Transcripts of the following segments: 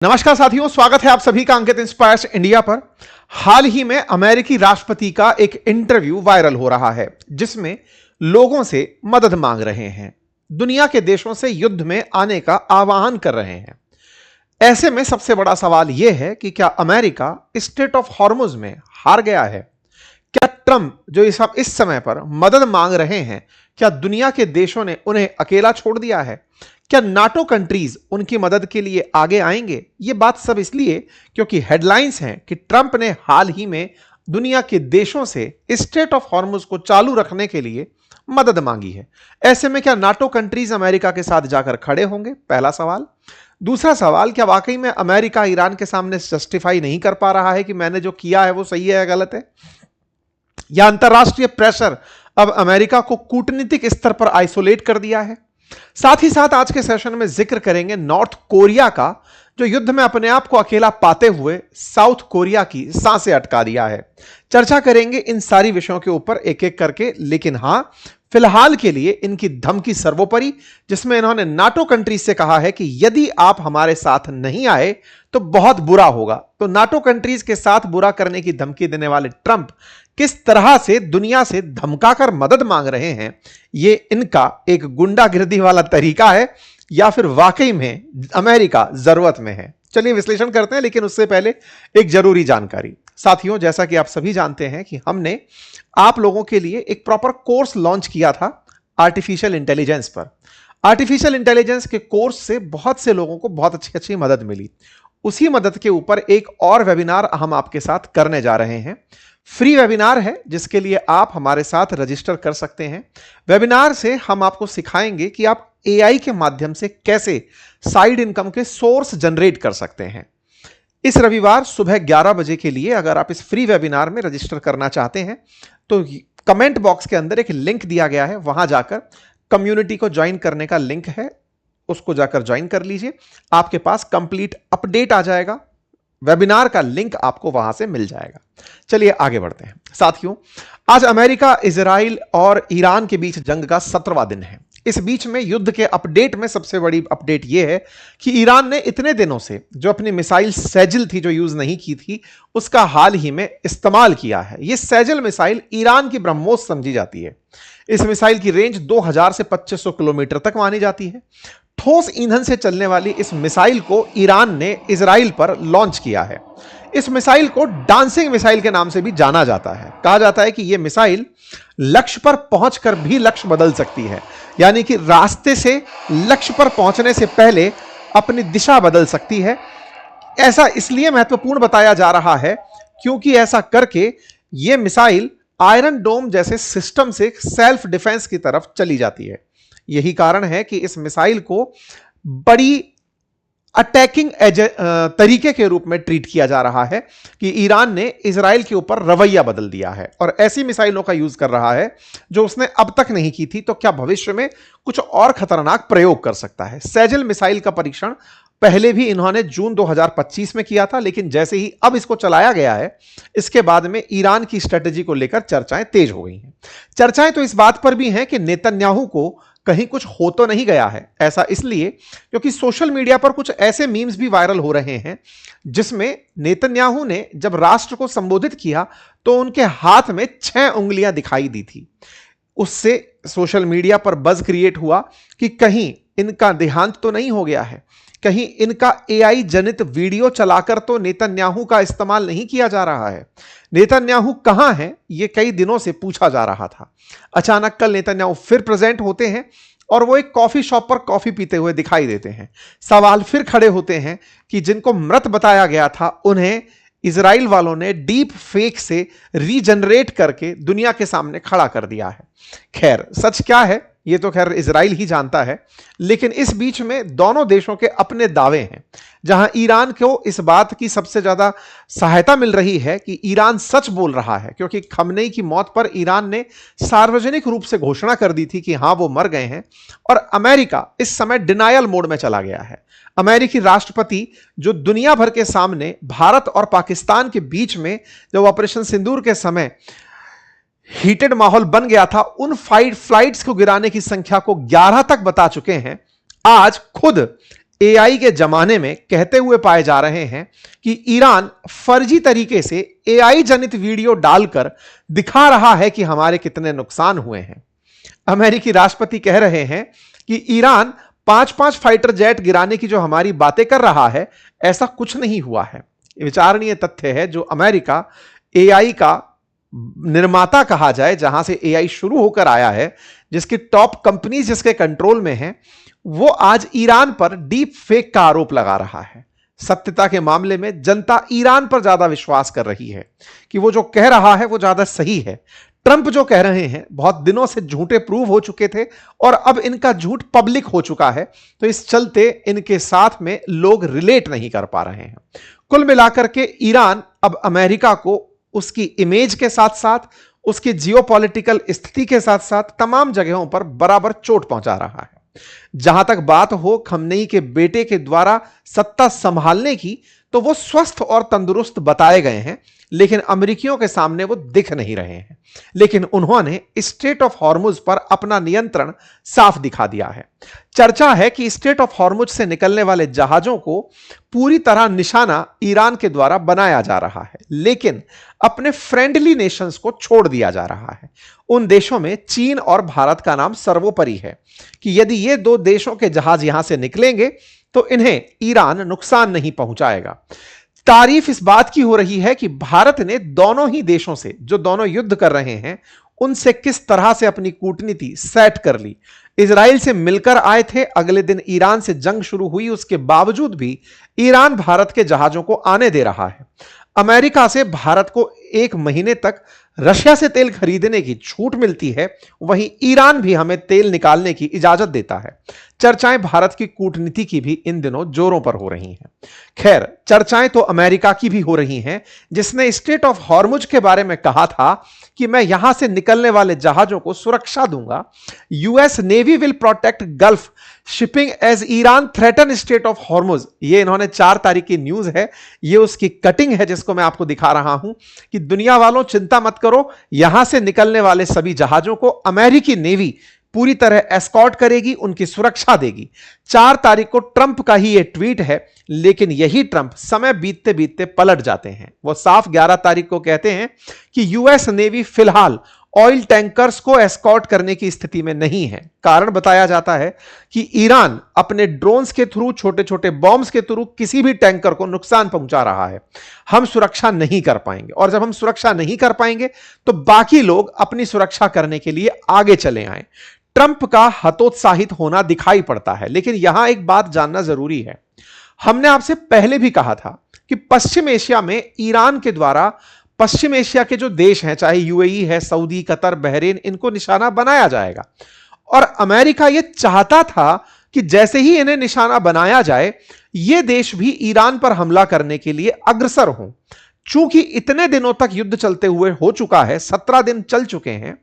नमस्कार साथियों, स्वागत है आप सभी का अंकित इंस्पायर्स इंडिया पर। हाल ही में अमेरिकी राष्ट्रपति का एक इंटरव्यू वायरल हो रहा है जिसमें लोगों से मदद मांग रहे हैं, दुनिया के देशों से युद्ध में आने का आह्वान कर रहे हैं। ऐसे में सबसे बड़ा सवाल यह है कि क्या अमेरिका स्ट्रेट ऑफ हॉर्मुज में हार गया है? क्या ट्रंप जो इस समय पर मदद मांग रहे हैं, क्या दुनिया के देशों ने उन्हें अकेला छोड़ दिया है? क्या नाटो कंट्रीज उनकी मदद के लिए आगे आएंगे? ये बात सब इसलिए क्योंकि हेडलाइंस हैं कि ट्रंप ने हाल ही में दुनिया के देशों से स्ट्रेट ऑफ हॉर्मुज को चालू रखने के लिए मदद मांगी है। ऐसे में क्या नाटो कंट्रीज अमेरिका के साथ जाकर खड़े होंगे? पहला सवाल। दूसरा सवाल, क्या वाकई में अमेरिका ईरान के सामने जस्टिफाई नहीं कर पा रहा है कि मैंने जो किया है वो सही है या गलत है? या अंतरराष्ट्रीय प्रेशर अब अमेरिका को कूटनीतिक स्तर पर आइसोलेट कर दिया है? साथ ही साथ आज के सेशन में जिक्र करेंगे नॉर्थ कोरिया का, जो युद्ध में अपने आप को अकेला पाते हुए साउथ कोरिया की सांसें अटका दिया है। चर्चा करेंगे इन सारी विषयों के ऊपर एक एक करके, लेकिन हां, फिलहाल के लिए इनकी धमकी सर्वोपरि, जिसमें इन्होंने नाटो कंट्रीज से कहा है कि यदि आप हमारे साथ नहीं आए तो बहुत बुरा होगा। तो नाटो कंट्रीज के साथ बुरा करने की धमकी देने वाले ट्रंप किस तरह से दुनिया से धमकाकर मदद मांग रहे हैं, ये इनका एक गुंडागिर्दी वाला तरीका है या फिर वाकई में अमेरिका जरूरत में है? चलिए विश्लेषण करते हैं, लेकिन उससे पहले एक जरूरी जानकारी। साथियों, जैसा कि आप सभी जानते हैं कि हमने आप लोगों के लिए एक प्रॉपर कोर्स लॉन्च किया था आर्टिफिशियल इंटेलिजेंस पर। आर्टिफिशियल इंटेलिजेंस के कोर्स से बहुत से लोगों को बहुत अच्छी अच्छी मदद मिली। उसी मदद के ऊपर एक और वेबिनार हम आपके साथ करने जा रहे हैं। फ्री वेबिनार है जिसके लिए आप हमारे साथ रजिस्टर कर सकते हैं। वेबिनार से हम आपको सिखाएंगे कि आप एआई के माध्यम से कैसे साइड इनकम के सोर्स जनरेट कर सकते हैं। इस रविवार सुबह 11 बजे के लिए अगर आप इस फ्री वेबिनार में रजिस्टर करना चाहते हैं तो कमेंट बॉक्स के अंदर एक लिंक दिया गया है, वहां जाकर कम्युनिटी को ज्वाइन करने का लिंक है, उसको जाकर ज्वाइन कर लीजिए। आपके पास कंप्लीट अपडेट आ जाएगा, वेबिनार का लिंक आपको वहां से मिल जाएगा। चलिए आगे बढ़ते हैं साथियों। आज अमेरिका, इजराइल और ईरान के बीच जंग का 17वां दिन है। इस बीच में युद्ध के अपडेट में सबसे बड़ी अपडेट यह है कि ईरान ने इतने दिनों से जो अपनी मिसाइल सैजिल थी, जो यूज नहीं की थी, उसका हाल ही में इस्तेमाल किया है। यह सैजिल मिसाइल ईरान की ब्रह्मोस समझी जाती है। इस मिसाइल की रेंज 2000 से 2500 किलोमीटर तक मानी जाती है। ठोस ईंधन से चलने वाली इस मिसाइल को ईरान ने इजराइल पर लॉन्च किया है। इस मिसाइल को डांसिंग मिसाइल के नाम से भी जाना जाता है। कहा जाता है कि यह मिसाइल लक्ष्य पर पहुंचकर भी लक्ष्य बदल सकती है, यानी कि रास्ते से लक्ष्य पर पहुंचने से पहले अपनी दिशा बदल सकती है। ऐसा इसलिए महत्वपूर्ण बताया जा रहा है क्योंकि ऐसा करके यह मिसाइल आयरन डोम जैसे सिस्टम से सेल्फ डिफेंस की तरफ चली जाती है। यही कारण है कि इस मिसाइल को बड़ी अटैकिंग तरीके के रूप में ट्रीट किया जा रहा है कि ईरान ने इजराइल के ऊपर रवैया बदल दिया है और ऐसी मिसाइलों का यूज कर रहा है जो उसने अब तक नहीं की थी। तो क्या भविष्य में कुछ और खतरनाक प्रयोग कर सकता है? सैजिल मिसाइल का परीक्षण पहले भी इन्होंने जून 2025 में किया था, लेकिन जैसे ही अब इसको चलाया गया है, इसके बाद में ईरान की स्ट्रेटेजी को लेकर चर्चाएं तेज हो गई हैं। चर्चाएं तो इस बात पर भी हैं कि नेतन्याहू को कहीं कुछ हो तो नहीं गया है। ऐसा इसलिए क्योंकि सोशल मीडिया पर कुछ ऐसे मीम्स भी वायरल हो रहे हैं जिसमें नेतन्याहू ने जब राष्ट्र को संबोधित किया तो उनके हाथ में 6 उंगलियां दिखाई दी थी। उससे सोशल मीडिया पर बज क्रिएट हुआ कि कहीं इनका देहांत तो नहीं हो गया है, कहीं इनका एआई जनित वीडियो चलाकर तो नेतन्याहू का इस्तेमाल नहीं किया जा रहा है। नेतन्याहू कहां हैं, ये कई दिनों से पूछा जा रहा था। अचानक कल नेतन्याहू फिर प्रेजेंट होते हैं और वो एक कॉफी शॉप पर कॉफी पीते हुए दिखाई देते हैं। सवाल फिर खड़े होते हैं कि जिनको मृत बताया गया था उन्हें इजराइल वालों ने डीप फेक से रीजनरेट करके दुनिया के सामने खड़ा कर दिया है। खैर, सच क्या है ये तो खैर इजराइल ही जानता है, लेकिन इस बीच में दोनों देशों के अपने दावे हैं। जहां ईरान को इस बात की सबसे ज्यादा सहायता मिल रही है कि ईरान सच बोल रहा है, क्योंकि खमनेई की मौत पर ईरान ने सार्वजनिक रूप से घोषणा कर दी थी कि हां वो मर गए हैं, और अमेरिका इस समय डिनायल मोड में चला गया है। अमेरिकी राष्ट्रपति जो दुनिया भर के सामने भारत और पाकिस्तान के बीच में जब ऑपरेशन सिंदूर के समय हीटेड माहौल बन गया था, उन फ्लाइट्स को गिराने की संख्या को 11 तक बता चुके हैं। आज खुद एआई के जमाने में कहते हुए पाए जा रहे हैं कि ईरान फर्जी तरीके से एआई जनित वीडियो डालकर दिखा रहा है कि हमारे कितने नुकसान हुए हैं। अमेरिकी राष्ट्रपति कह रहे हैं कि ईरान 5-5 फाइटर जेट गिराने की जो हमारी बातें कर रहा है, ऐसा कुछ नहीं हुआ है। विचारणीय तथ्य है, जो अमेरिका एआई का निर्माता कहा जाए, जहां से एआई शुरू होकर आया है, जिसकी टॉप कंपनीज जिसके कंट्रोल में है, वो आज ईरान पर डीप फेक का आरोप लगा रहा है। सत्यता के मामले में जनता ईरान पर ज्यादा विश्वास कर रही है कि वो जो कह रहा है वो ज्यादा सही है। ट्रंप जो कह रहे हैं बहुत दिनों से झूठे प्रूव हो चुके थे और अब इनका झूठ पब्लिक हो चुका है, तो इस चलते इनके साथ में लोग रिलेट नहीं कर पा रहे हैं। कुल मिलाकर के ईरान अब अमेरिका को उसकी इमेज के साथ साथ, उसकी जियोपॉलिटिकल स्थिति के साथ साथ तमाम जगहों पर बराबर चोट पहुंचा रहा है। जहां तक बात हो खमनेई के बेटे के द्वारा सत्ता संभालने की, तो वो स्वस्थ और तंदुरुस्त बताए गए हैं, लेकिन अमेरिकियों के सामने वो दिख नहीं रहे हैं। लेकिन उन्होंने स्ट्रेट ऑफ हॉर्मुज पर अपना नियंत्रण साफ दिखा दिया है। चर्चा है कि स्ट्रेट ऑफ हॉर्मुज से निकलने वाले जहाजों को पूरी तरह निशाना ईरान के द्वारा बनाया जा रहा है, लेकिन अपने फ्रेंडली नेशंस को छोड़ दिया जा रहा है। उन देशों में चीन और भारत का नाम सर्वोपरि है कि यदि ये दो देशों के जहाज यहां से निकलेंगे तो इन्हें ईरान नुकसान नहीं पहुंचाएगा। तारीफ इस बात की हो रही है कि भारत ने दोनों ही देशों से, जो दोनों युद्ध कर रहे हैं, उनसे किस तरह से अपनी कूटनीति सेट कर ली। इजराइल से मिलकर आए थे, अगले दिन ईरान से जंग शुरू हुई, उसके बावजूद भी ईरान भारत के जहाजों को आने दे रहा है। अमेरिका से भारत को 1 महीने तक रशिया से तेल खरीदने की छूट मिलती है, वहीं ईरान भी हमें तेल निकालने की इजाजत देता है। चर्चाएं भारत की कूटनीति की भी इन दिनों जोरों पर हो रही हैं। खैर, चर्चाएं तो अमेरिका की भी हो रही हैं, जिसने स्ट्रेट ऑफ हॉर्मुज के बारे में कहा था कि मैं यहां से निकलने वाले जहाजों को सुरक्षा दूंगा। US navy will protect gulf shipping as Iran threaten strait of Hormuz. ये इन्होंने 4 तारीख की न्यूज है, ये उसकी कटिंग है जिसको मैं आपको दिखा रहा हूं कि दुनिया वालों चिंता मत करो, यहां से निकलने वाले सभी जहाजों को अमेरिकी नेवी पूरी तरह एस्कॉर्ट करेगी, उनकी सुरक्षा देगी। 4 तारीख को ट्रंप का ही यह ट्वीट है, लेकिन यही ट्रंप समय बीतते बीतते पलट जाते हैं। वो साफ 11 तारीख को कहते हैं कि यूएस नेवी फिलहाल ऑयल टैंकर्स को एस्कॉर्ट करने की स्थिति में नहीं है। कारण बताया जाता है कि ईरान अपने ड्रोन्स के थ्रू, छोटे छोटे बॉम्ब्स के थ्रू किसी भी टैंकर को नुकसान पहुंचा रहा है। हम सुरक्षा नहीं कर पाएंगे, और जब हम सुरक्षा नहीं कर पाएंगे तो बाकी लोग अपनी सुरक्षा करने के लिए आगे चले आए। ट्रंप का हतोत्साहित होना दिखाई पड़ता है, लेकिन यहां एक बात जानना जरूरी है। हमने आपसे पहले भी कहा था कि पश्चिम एशिया में ईरान के द्वारा पश्चिम एशिया के जो देश हैं, चाहे यूएई है, सऊदी, कतर, बहरीन, इनको निशाना बनाया जाएगा। और अमेरिका यह चाहता था कि जैसे ही इन्हें निशाना बनाया जाए, ये देश भी ईरान पर हमला करने के लिए अग्रसर हों। चूंकि इतने दिनों तक युद्ध चलते हुए हो चुका है, 17 दिन चल चुके हैं,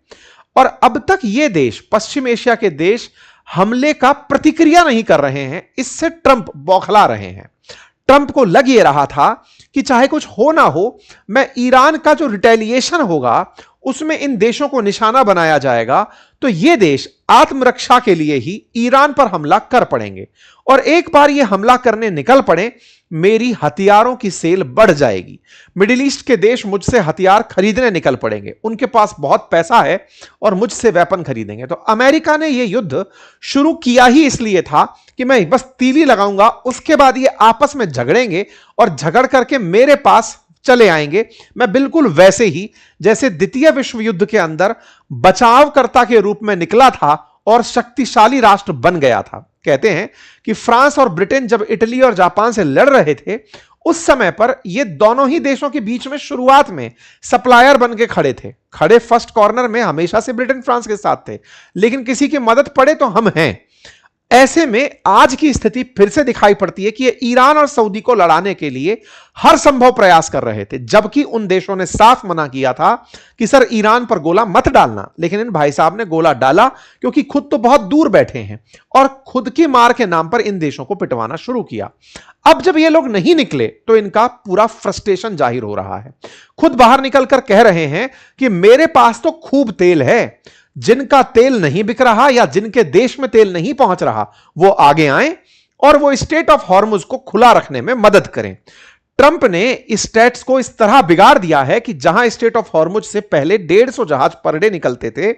और अब तक ये देश, पश्चिम एशिया के देश, हमले का प्रतिक्रिया नहीं कर रहे हैं। इससे ट्रंप बौखला रहे हैं। ट्रंप को लग ये रहा था कि चाहे कुछ हो ना हो, मैं ईरान का जो रिटेलिएशन होगा उसमें इन देशों को निशाना बनाया जाएगा, तो ये देश आत्मरक्षा के लिए ही ईरान पर हमला कर पड़ेंगे। और एक बार ये हमला करने निकल पड़े, मेरी हथियारों की सेल बढ़ जाएगी। मिडिल ईस्ट के देश मुझसे हथियार खरीदने निकल पड़ेंगे, उनके पास बहुत पैसा है और मुझसे वेपन खरीदेंगे। तो अमेरिका ने यह युद्ध शुरू किया ही इसलिए था कि मैं बस तीली लगाऊंगा, उसके बाद ये आपस में झगड़ेंगे और झगड़ करके मेरे पास चले आएंगे। मैं बिल्कुल वैसे ही जैसे द्वितीय विश्व युद्ध के अंदर बचावकर्ता के रूप में निकला था और शक्तिशाली राष्ट्र बन गया था। कहते हैं कि फ्रांस और ब्रिटेन जब इटली और जापान से लड़ रहे थे, उस समय पर ये दोनों ही देशों के बीच में शुरुआत में सप्लायर बन के खड़े फर्स्ट कॉर्नर में हमेशा से ब्रिटेन फ्रांस के साथ थे, लेकिन किसी की मदद पड़े तो हम हैं। ऐसे में आज की स्थिति फिर से दिखाई पड़ती है कि ये ईरान और सऊदी को लड़ाने के लिए हर संभव प्रयास कर रहे थे, जबकि उन देशों ने साफ मना किया था कि सर ईरान पर गोला मत डालना। लेकिन इन भाई साहब ने गोला डाला, क्योंकि खुद तो बहुत दूर बैठे हैं और खुद की मार के नाम पर इन देशों को पिटवाना शुरू किया। अब जब ये लोग नहीं निकले तो इनका पूरा फ्रस्ट्रेशन जाहिर हो रहा है। खुद बाहर निकलकर कह रहे हैं कि मेरे पास तो खूब तेल है, जिनका तेल नहीं बिक रहा या जिनके देश में तेल नहीं पहुंच रहा वो आगे आए और वो स्ट्रेट ऑफ हॉर्मुज को खुला रखने में मदद करें। ट्रंप ने स्टेट्स को इस तरह बिगाड़ दिया है कि जहां स्ट्रेट ऑफ हॉर्मुज से पहले 150 जहाज पर डे निकलते थे,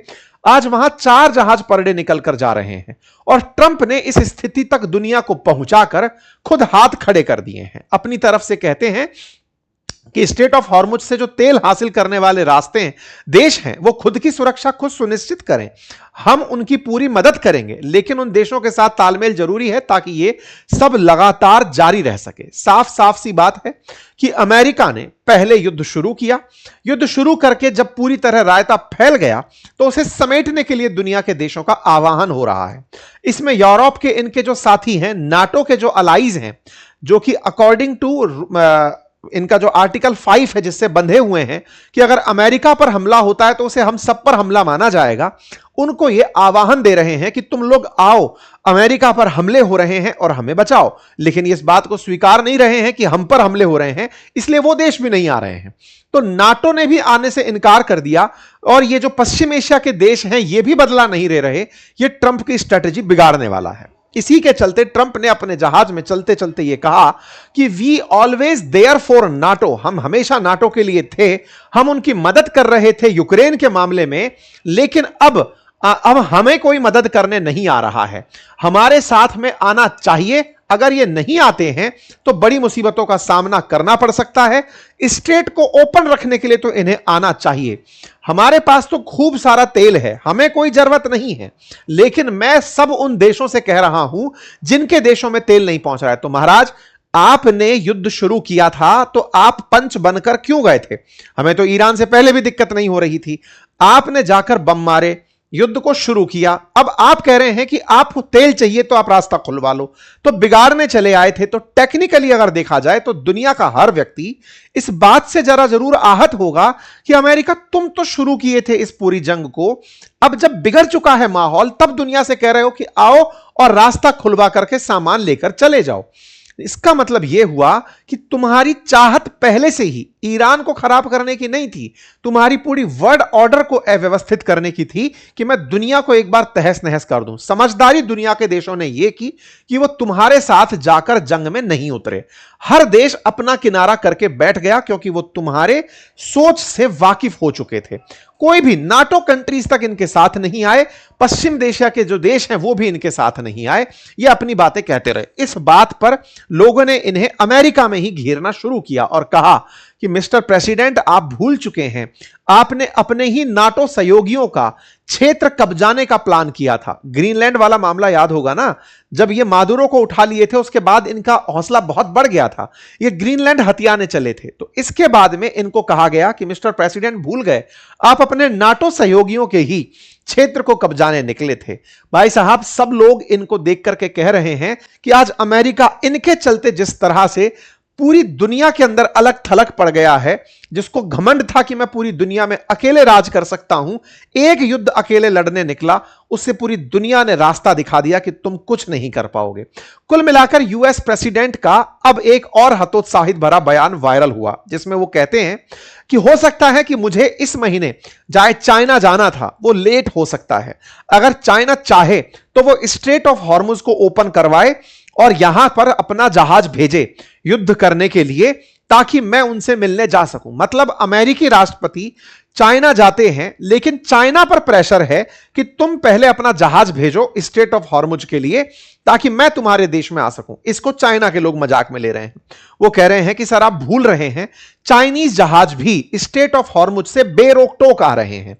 आज वहां 4 जहाज पर डे निकलकर जा रहे हैं। और ट्रंप ने इस स्थिति तक दुनिया को पहुंचाकर खुद हाथ खड़े कर दिए हैं। अपनी तरफ से कहते हैं कि स्ट्रेट ऑफ हॉर्मुज से जो तेल हासिल करने वाले रास्ते हैं, देश हैं, वो खुद की सुरक्षा खुद सुनिश्चित करें। हम उनकी पूरी मदद करेंगे, लेकिन उन देशों के साथ तालमेल जरूरी है ताकि ये सब लगातार जारी रह सके। साफ साफ सी बात है कि अमेरिका ने पहले युद्ध शुरू किया, युद्ध शुरू करके जब पूरी तरह रायता फैल गया तो उसे समेटने के लिए दुनिया के देशों का आह्वान हो रहा है। इसमें यूरोप के इनके जो साथी हैं, नाटो के जो अलाइज हैं, जो कि अकॉर्डिंग टू इनका जो आर्टिकल 5 है जिससे बंधे हुए हैं कि अगर अमेरिका पर हमला होता है तो उसे हम सब पर हमला माना जाएगा, उनको यह आह्वान दे रहे हैं कि तुम लोग आओ, अमेरिका पर हमले हो रहे हैं और हमें बचाओ। लेकिन इस बात को स्वीकार नहीं रहे हैं कि हम पर हमले हो रहे हैं, इसलिए वो देश भी नहीं आ रहे हैं। तो नाटो ने भी आने से इनकार कर दिया और ये जो पश्चिम एशिया के देश हैं ये भी बदला नहीं ले रहे। ये ट्रंप की स्ट्रेटेजी बिगाड़ने वाला है। इसी के चलते ट्रंप ने अपने जहाज में चलते चलते यह कहा कि we always there for NATO, हम हमेशा नाटो के लिए थे, हम उनकी मदद कर रहे थे यूक्रेन के मामले में, लेकिन अब हमें कोई मदद करने नहीं आ रहा है, हमारे साथ में आना चाहिए। अगर ये नहीं आते हैं तो बड़ी मुसीबतों का सामना करना पड़ सकता है। स्ट्रेट को ओपन रखने के लिए तो इन्हें आना चाहिए। हमारे पास तो खूब सारा तेल है, हमें कोई जरूरत नहीं है, लेकिन मैं सब उन देशों से कह रहा हूं जिनके देशों में तेल नहीं पहुंच रहा है। तो महाराज, आपने युद्ध शुरू किया था तो आप पंच बनकर क्यों गए थे? हमें तो ईरान से पहले भी दिक्कत नहीं हो रही थी, आपने जाकर बम मारे, युद्ध को शुरू किया। अब आप कह रहे हैं कि आपको तेल चाहिए तो आप रास्ता खुलवा लो, तो बिगाड़ने चले आए थे। तो टेक्निकली अगर देखा जाए तो दुनिया का हर व्यक्ति इस बात से जरा जरूर आहत होगा कि अमेरिका, तुम तो शुरू किए थे इस पूरी जंग को, अब जब बिगड़ चुका है माहौल तब दुनिया से कह रहे हो कि आओ और रास्ता खुलवा करके सामान लेकर चले जाओ। इसका मतलब यह हुआ कि तुम्हारी चाहत पहले से ही ईरान को खराब करने की नहीं थी, तुम्हारी पूरी वर्ल्ड ऑर्डर को अव्यवस्थित करने की थी कि मैं दुनिया को एक बार तहस नहस कर दूं। समझदारी दुनिया के देशों ने यह की कि वो तुम्हारे साथ जाकर जंग में नहीं उतरे। हर देश अपना किनारा करके बैठ गया क्योंकि वो तुम्हारे सोच से वाकिफ हो चुके थे। कोई भी नाटो कंट्रीज तक इनके साथ नहीं आए, पश्चिम एशिया के जो देश हैं वो भी इनके साथ नहीं आए, ये अपनी बातें कहते रहे। इस बात पर लोगों ने इन्हें अमेरिका में ही घेरना शुरू किया और कहा कि मिस्टर प्रेसिडेंट, आप भूल चुके हैं, आपने अपने ही नाटो सहयोगियों का क्षेत्र कब्जाने का प्लान किया था। ग्रीनलैंड वाला मामला याद होगा ना, जब ये मादुरो को उठा लिए थे उसके बाद इनका हौसला बहुत बढ़ गया था, ये ग्रीनलैंड हथियाने चले थे। तो इसके बाद में इनको कहा गया कि मिस्टर प्रेसिडेंट, भूल गए, आप अपने नाटो सहयोगियों के ही क्षेत्र को कब्जाने निकले थे। भाई साहब, सब लोग इनको देख करके कह रहे हैं कि आज अमेरिका इनके चलते जिस तरह से पूरी दुनिया के अंदर अलग थलग पड़ गया है, जिसको घमंड था कि मैं पूरी दुनिया में अकेले राज कर सकता हूं, एक युद्ध अकेले लड़ने निकला, उससे पूरी दुनिया ने रास्ता दिखा दिया कि तुम कुछ नहीं कर पाओगे। कुल मिलाकर यूएस प्रेसिडेंट का अब एक और हतोत्साहित भरा बयान वायरल हुआ, जिसमें वो कहते हैं कि हो सकता है कि मुझे इस महीने चाइना जाना था, वो लेट हो सकता है। अगर चाइना चाहे तो वो स्ट्रेट ऑफ हॉर्मुज को ओपन करवाए और यहां पर अपना जहाज भेजे युद्ध करने के लिए, ताकि मैं उनसे मिलने जा सकूं। मतलब अमेरिकी राष्ट्रपति चाइना जाते हैं, लेकिन चाइना पर प्रेशर है कि तुम पहले अपना जहाज भेजो स्ट्रेट ऑफ हॉर्मुज के लिए, ताकि मैं तुम्हारे देश में आ सकूं। इसको चाइना के लोग मजाक में ले रहे हैं। वो कह रहे हैं कि सर, आप भूल रहे हैं, चाइनीज जहाज भी स्ट्रेट ऑफ हॉर्मुज से बेरोक टोक आ रहे हैं।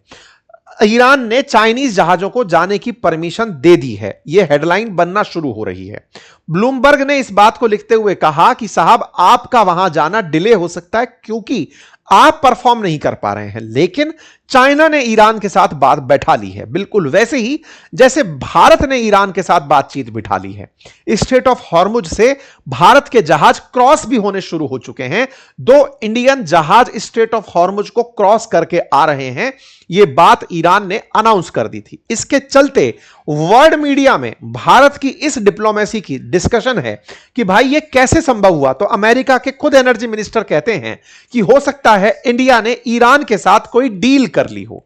ईरान ने चाइनीज जहाजों को जाने की परमिशन दे दी है। यह हेडलाइन बनना शुरू हो रही है। ब्लूमबर्ग ने इस बात को लिखते हुए कहा कि साहब, आपका वहां जाना डिले हो सकता है क्योंकि आप परफॉर्म नहीं कर पा रहे हैं, लेकिन चाइना ने ईरान के साथ बात बैठा ली है, बिल्कुल वैसे ही जैसे भारत ने ईरान के साथ बातचीत बिठा ली है। स्ट्रेट ऑफ हॉर्मुज से भारत के जहाज क्रॉस भी होने शुरू हो चुके हैं। 2 इंडियन जहाज स्ट्रेट ऑफ हॉर्मुज को क्रॉस करके आ रहे हैं, यह बात ईरान ने अनाउंस कर दी थी। इसके चलते वर्ल्ड मीडिया में भारत की इस डिप्लोमेसी की डिस्कशन है कि भाई ये कैसे संभव हुआ। तो अमेरिका के खुद एनर्जी मिनिस्टर कहते हैं कि हो सकता है इंडिया ने ईरान के साथ कोई डील कर ली हो।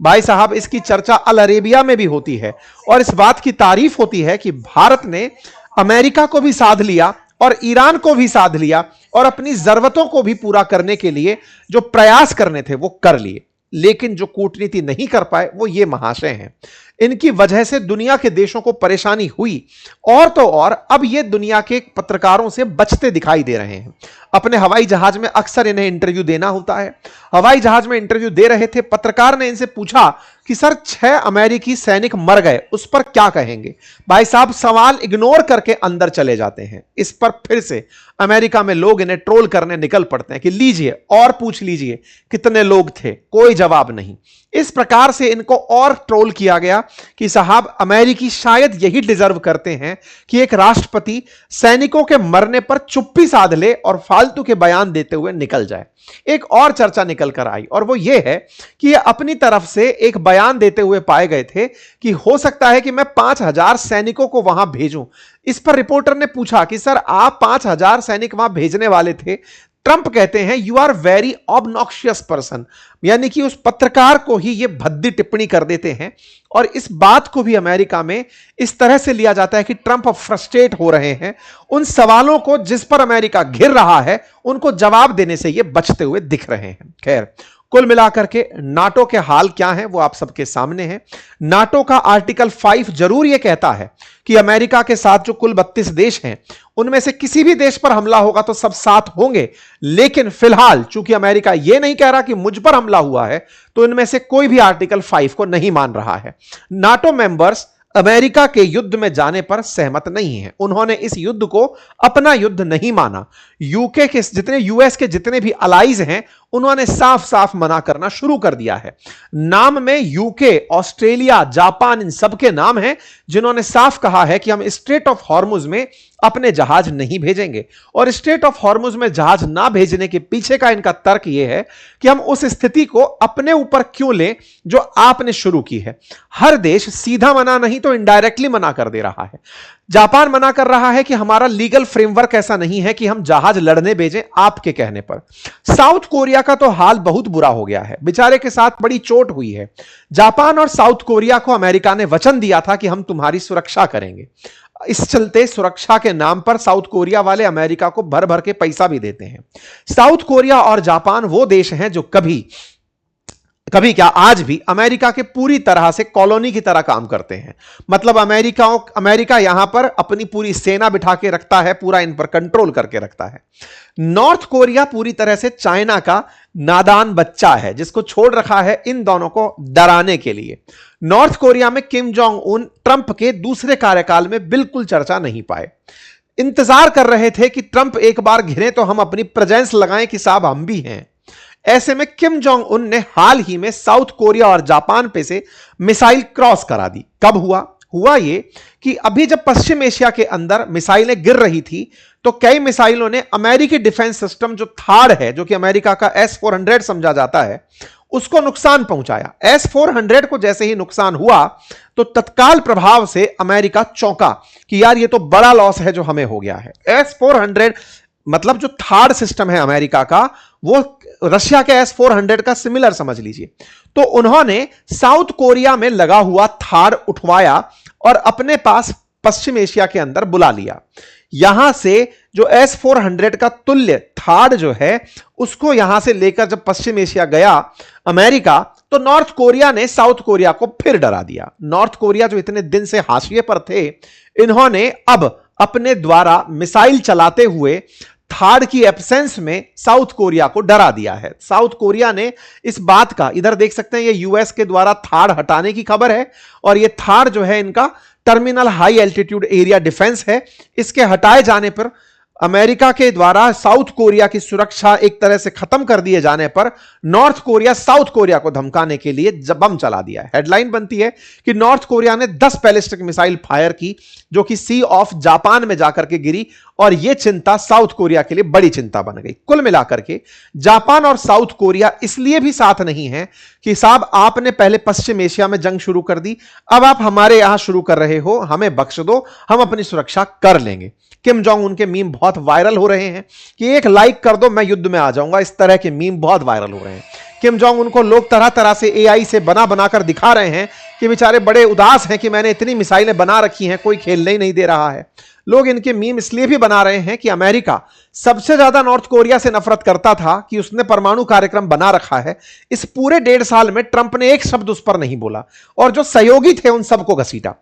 भाई साहब, इसकी चर्चा अल अरेबिया में भी होती है और इस बात की तारीफ होती है कि भारत ने अमेरिका को भी साध लिया और ईरान को भी साध लिया और अपनी जरूरतों को भी पूरा करने के लिए जो प्रयास करने थे वो कर लिए। लेकिन जो कूटनीति नहीं कर पाए वो ये महाशय हैं। इनकी वजह से दुनिया के देशों को परेशानी हुई और तो और अब ये दुनिया के पत्रकारों से बचते दिखाई दे रहे हैं। अपने हवाई जहाज में अक्सर इन्हें इंटरव्यू देना होता है। हवाई जहाज में इंटरव्यू दे रहे थे, पत्रकार ने इनसे पूछा कि सर 6 अमेरिकी सैनिक मर गए, उस पर क्या कहेंगे? भाई साहब सवाल इग्नोर करके अंदर चले जाते हैं। इस पर फिर से अमेरिका में लोग इन्हें ट्रोल करने निकल पड़ते हैं कि लीजिए और पूछ लीजिए कितने लोग थे, कोई जवाब नहीं। इस प्रकार से इनको और ट्रोल किया गया कि साहब अमेरिकी शायद यही डिजर्व करते हैं कि एक राष्ट्रपति सैनिकों के मरने पर चुप्पी साध ले और फालतू के बयान देते हुए निकल जाए। एक और चर्चा निकल कर आई और वो ये है कि ये अपनी तरफ से एक बयान देते हुए पाए गए थे कि हो सकता है कि मैं 5000 सैनिकों को वहां भेजूं। इस पर रिपोर्टर ने पूछा कि सर आप 5000 सैनिक वहां भेजने वाले थे। ट्रंप कहते हैं you are very obnoxious person, यानी कि उस पत्रकार को ही ये भद्दी टिप्पणी कर देते हैं। और इस बात को भी अमेरिका में इस तरह से लिया जाता है कि ट्रंप फ्रस्ट्रेट हो रहे हैं। उन सवालों को जिस पर अमेरिका घिर रहा है उनको जवाब देने से ये बचते हुए दिख रहे हैं। खैर, कुल मिलाकर के नाटो के हाल क्या है वो आप सबके सामने है। नाटो का आर्टिकल 5 जरूर यह कहता है कि अमेरिका के साथ जो कुल 32 देश हैं उनमें से किसी भी देश पर हमला होगा तो सब साथ होंगे। लेकिन फिलहाल चूंकि अमेरिका यह नहीं कह रहा कि मुझ पर हमला हुआ है तो इनमें से कोई भी आर्टिकल 5 को नहीं मान रहा है। नाटो मेंबर्स अमेरिका के युद्ध में जाने पर सहमत नहीं है। उन्होंने इस युद्ध को अपना युद्ध नहीं माना। यूके के जितने यूएस के जितने भी अलाइज हैं उन्होंने साफ साफ मना करना शुरू कर दिया है। नाम में यूके, ऑस्ट्रेलिया, जापान इन सबके नाम हैं जिन्होंने साफ कहा है कि हम स्ट्रेट ऑफ हॉर्मुज में अपने जहाज नहीं भेजेंगे। और स्ट्रेट ऑफ हॉर्मुज में जहाज ना भेजने के पीछे का इनका तर्क यह है कि हम उस स्थिति को अपने ऊपर क्यों लें जो आपने शुरू की है। हर देश सीधा मना नहीं तो इनडायरेक्टली मना कर दे रहा है। जापान मना कर रहा है कि हमारा लीगल फ्रेमवर्क ऐसा नहीं है कि हम जहाज लड़ने भेजें आपके कहने पर। साउथ कोरिया का तो हाल बहुत बुरा हो गया है, बेचारे के साथ बड़ी चोट हुई है। जापान और साउथ कोरिया को अमेरिका ने वचन दिया था कि हम तुम्हारी सुरक्षा करेंगे। इस चलते सुरक्षा के नाम पर साउथ कोरिया वाले अमेरिका को भर भर के पैसा भी देते हैं। साउथ कोरिया और जापान वो देश हैं जो कभी क्या आज भी अमेरिका के पूरी तरह से कॉलोनी की तरह काम करते हैं। मतलब अमेरिका यहां पर अपनी पूरी सेना बिठा के रखता है, पूरा इन पर कंट्रोल करके रखता है। नॉर्थ कोरिया पूरी तरह से चाइना का नादान बच्चा है जिसको छोड़ रखा है इन दोनों को डराने के लिए। नॉर्थ कोरिया में किम जोंग उन ट्रंप के दूसरे कार्यकाल में बिल्कुल चर्चा नहीं पाए। इंतजार कर रहे थे कि ट्रंप एक बार घिरे तो हम अपनी प्रेजेंस लगाएं कि साहब हम भी हैं। ऐसे में किम जोंग उन ने हाल ही में साउथ कोरिया और जापान पे से मिसाइल क्रॉस करा दी। कब हुआ ये कि अभी जब पश्चिम एशिया के अंदर मिसाइलें गिर रही थी तो कई मिसाइलों ने अमेरिकी डिफेंस सिस्टम जो थाड़ है, जो कि अमेरिका का S-400 समझा जाता है, उसको नुकसान पहुंचाया। S-400 को जैसे ही नुकसान हुआ तो तत्काल प्रभाव से अमेरिका चौंका कि यार ये तो बड़ा लॉस है जो हमें हो गया है। S-400 मतलब जो थार्ड सिस्टम है अमेरिका का वो रशिया के S-400 का सिमिलर समझ लीजिए। तो उन्होंने साउथ कोरिया में लगा हुआ थार्ड उठवाया और अपने पास पश्चिम एशिया के अंदर बुला लिया। यहां से जो S-400 का तुल्य थार्ड जो है उसको यहां से लेकर जब पश्चिम एशिया गया अमेरिका, तो नॉर्थ कोरिया ने साउथ कोरिया को फिर डरा दिया। नॉर्थ कोरिया जो इतने दिन से हाशिए पर थे, इन्होंने अब अपने द्वारा मिसाइल चलाते हुए थार्ड की एब्सेंस में साउथ कोरिया को डरा दिया है। साउथ कोरिया ने इस बात का, इधर देख सकते हैं ये यूएस के द्वारा थार्ड हटाने की खबर है और ये थार्ड जो है इनका terminal high altitude area defence है। इसके हटाए जाने पर अमेरिका के द्वारा साउथ कोरिया की सुरक्षा एक तरह से खत्म कर दिए जाने पर नॉर्थ कोरिया साउथ कोरिया को धमकाने के लिए बम चला दिया। हेडलाइन बनती है कि नॉर्थ कोरिया ने 10 बैलिस्टिक मिसाइल फायर की जो कि सी ऑफ जापान में जाकर के गिरी और यह चिंता साउथ कोरिया के लिए बड़ी चिंता बन गई। कुल मिलाकर के जापान और साउथ कोरिया इसलिए भी साथ नहीं है कि साहब आपने पहले पश्चिम एशिया में जंग शुरू कर दी, अब आप हमारे यहां शुरू कर रहे हो, हमें बख्श दो, हम अपनी सुरक्षा कर लेंगे। किम जोंग उनके मीम बहुत वायरल हो रहे हैं कि एक लाइक कर दो मैं युद्ध में आ जाऊंगा, इस तरह के मीम बहुत वायरल हो रहे हैं। किम जोंग उनको लोग तरह तरह से एआई से बनाकर दिखा रहे हैं कि बेचारे बड़े उदास हैं कि मैंने इतनी मिसाइलें बना रखी हैं, कोई खेलने ही नहीं दे रहा है। लोग इनके मीम इसलिए भी बना रहे हैं कि अमेरिका सबसे ज्यादा नॉर्थ कोरिया से नफरत करता था कि उसने परमाणु कार्यक्रम बना रखा है। इस पूरे 1.5 साल में ट्रंप ने एक शब्द उस पर नहीं बोला और जो सहयोगी थे उन सबको घसीटा।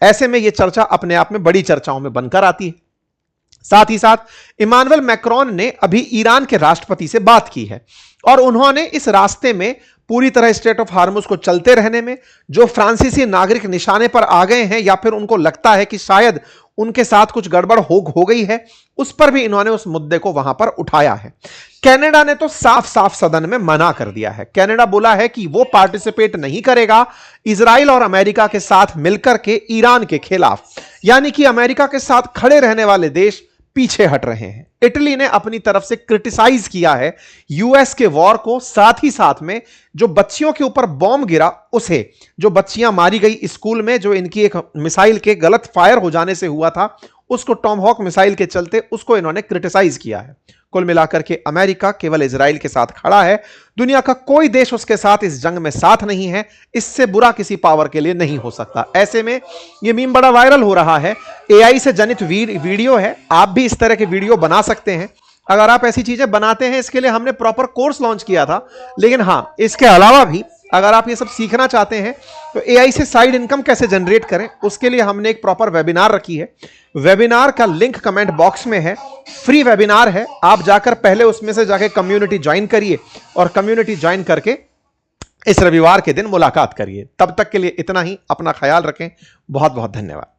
ऐसे में यह चर्चा अपने आप में बड़ी चर्चाओं में बनकर आती है। साथ ही साथ इमानुएल मैक्रोन ने अभी ईरान के राष्ट्रपति से बात की है और उन्होंने इस रास्ते में पूरी तरह स्ट्रेट ऑफ हार्मुज को चलते रहने में जो फ्रांसीसी नागरिक निशाने पर आ गए हैं या फिर उनको लगता है कि शायद उनके साथ कुछ गड़बड़ हो गई है, उस पर भी इन्होंने उस मुद्दे को वहां पर उठाया है। कनाडा ने तो साफ साफ सदन में मना कर दिया है। कनाडा बोला है कि वो पार्टिसिपेट नहीं करेगा इजराइल और अमेरिका के साथ मिलकर के ईरान के खिलाफ, यानी कि अमेरिका के साथ खड़े रहने वाले देश पीछे हट रहे हैं। इटली ने अपनी तरफ से क्रिटिसाइज किया है यूएस के वॉर को, साथ ही साथ में जो बच्चियों के ऊपर बॉम्ब गिरा उसे, जो बच्चियां मारी गई स्कूल में, जो इनकी एक मिसाइल के गलत फायर हो जाने से हुआ था, उसको टॉमहॉक मिसाइल के चलते उसको इन्होंने क्रिटिसाइज किया है। कुल मिलाकर के अमेरिका केवल इजराइल के साथ खड़ा है, दुनिया का कोई देश उसके साथ इस जंग में साथ नहीं है। इससे बुरा किसी पावर के लिए नहीं हो सकता। ऐसे में यह मीम बड़ा वायरल हो रहा है। एआई से जनित वीडियो है, आप भी इस तरह के वीडियो बना सकते हैं। अगर आप ऐसी चीजें बनाते हैं, इसके लिए हमने प्रॉपर कोर्स लॉन्च किया था। लेकिन हां, इसके अलावा भी अगर आप ये सब सीखना चाहते हैं तो एआई से साइड इनकम कैसे जनरेट करें, उसके लिए हमने एक प्रॉपर वेबिनार रखी है। वेबिनार का लिंक कमेंट बॉक्स में है, फ्री वेबिनार है। आप जाकर पहले उसमें से जाके कम्युनिटी ज्वाइन करिए और कम्युनिटी ज्वाइन करके इस रविवार के दिन मुलाकात करिए। तब तक के लिए इतना ही। अपना ख्याल रखें। बहुत बहुत धन्यवाद।